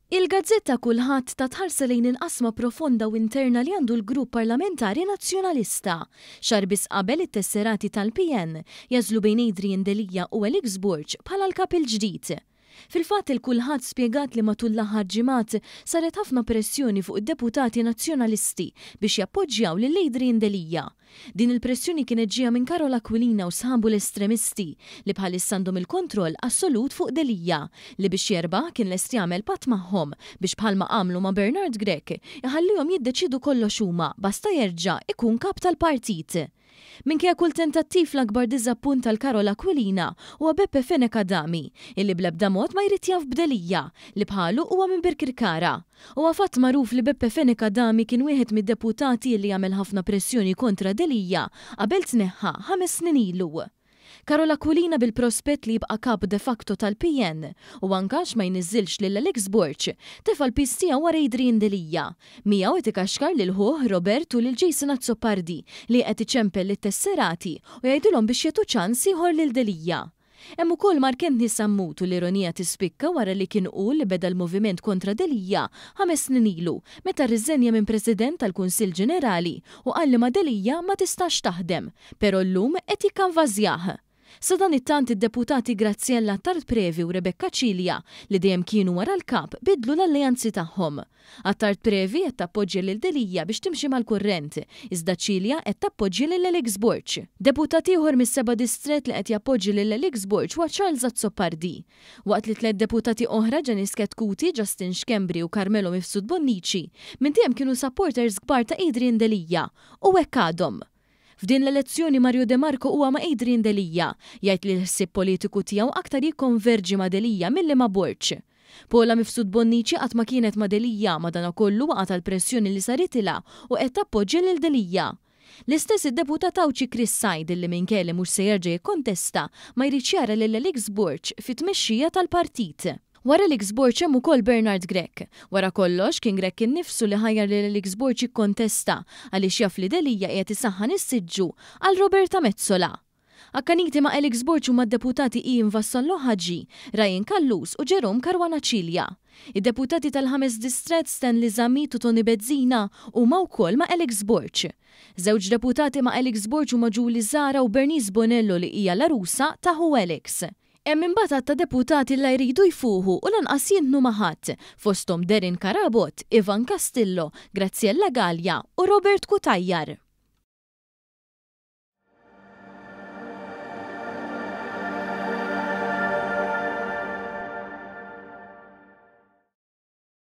Il-Gazzetta kulħadd ta' tħarsa lejn il-qasma profonda u interna li għandu l-Grupp Parlamentari Nazzjonalista. Xarbis qabel it-tesserati tal-PN jażlu bejn Adrian Delija u Alex Burch bħala l-kap il-ġdid. Fil-fatt il-kulħadd spjegat li matul l-aħħar ġimgħat saret ħafna pressjoni fuq id-deputati nazzjonalisti biex jappoġġjaw lil Adrian Delija. Din il-pressjoni kienet ġejja minn Carola Aquilina u sħabu l-estremisti li bħalissa għandhom il-kontroll assolut fuq Delija li biex jerbaħ kien lest jagħmel patt magħhom biex bħalma għamlu ma' Bernard Grech iħallihom jiddeċidu kollox huma basta jerġa' ikun kap tal-partit. Minkejja kull tentattiv l-akbar diżappunt tal-Carola Aquilina huwa Beppe Fenek Adami illi bl-ebda mod ma jrid jaf b'Delija li bħalu huwa minn Birkirkara. Huwa fatt magħruf li Beppe Fenek Adami kien wieħed mid-deputati li jagħmel ħafna pressjoni kontra Delija qabel tneħħa 5 snin ilu. Carola Aquilina bil-prospett li jibqa' kap de facto tal-PN u ankax ma jniżżilx lil Alex Burch tefa' l-pis tiegħu wara Adrian Delija. Miegħu qed ikaxkar lil ħuh Robert u lil Jason Azzopardi li qed iċempel lit-tesserati u jgħidulhom biex jagħtu ċans ieħor lil Delija. Hemm ukoll Markentni Sammut u l-ironija tispikka wara li kien qul li beda l-moviment kontra Delija 5 snin ilu meta rriżenja minn President tal-Kunsill Ġenerali u qal li ma' Delija ma tistax taħdem, però llum qed jikkanvażjah. Sa dan it-tant id-deputati Graziella Tartprevi u Rebecca Cilja li dejjem kienu wara l-kap bidlu l-alleanzi tagħhom. Tartprevi qed tappoġġja lil Delija biex timxi mal-kurrent, iżda Cilja qed tappoġġja lil Alex Burch. Deputat ieħor mis-7 distret li qed jappoġġi lil Alex Burch huwa Charles Azzopardi. Waqt li 3 deputati oħra Janice Ketkuti, Justin Xkembri u Carmelo Mifsud Bonnici minn dejjem kienu supporters kbar ta' Adrian Delija u hekk għadhom. F'din l-elezzjoni Mario De Marco huwa ma' Adrian Delija, jgħid li l-ħsieb politiku tiegħu aktar jikkonverġi ma' Delija milli ma' Burch. Paula Mifsud Bonnici qatt ma kienet ma' Delija madankollu waqgħet tal-pressjoni li saritilha u qed tappoġġja lil Delija. L-istess id-deputat Awċi Chris Said li minkejja mhux se jerġa' jikkontesta ma jridx jara lil Alex Burch fit-tmexxija tal-partit. Wara Alex Burch hemm ukoll Bernard Grech. Wara kollox kien Grech innifsu li ħajjar lil Alex Burch jikkontesta għaliex jaf li Delija qiegħed isaħħan is-siġġu għal Roberta Mezzola. Akkaniti ma' Alex Burch huma d-deputati Ian Vassallo Ħaġġi, Ryan Kallus u Jerome Caruana Cilja. Id-deputati tal-5 distret Stanley Zammit u Tony Bezzina huma wkoll ma' Alex Burch. Żewġ deputati ma' Alex Burch huma Julie Zara u Bernice Bonello li hija l-arusa ta' Alex. Hemm imbagħad ta' deputati li jridu jfuħu u lanqas jintnu ma' ħadd, fosthom Derin Karabot, Ivan Castillo, Graziella Gallia u Robert Kutajjar.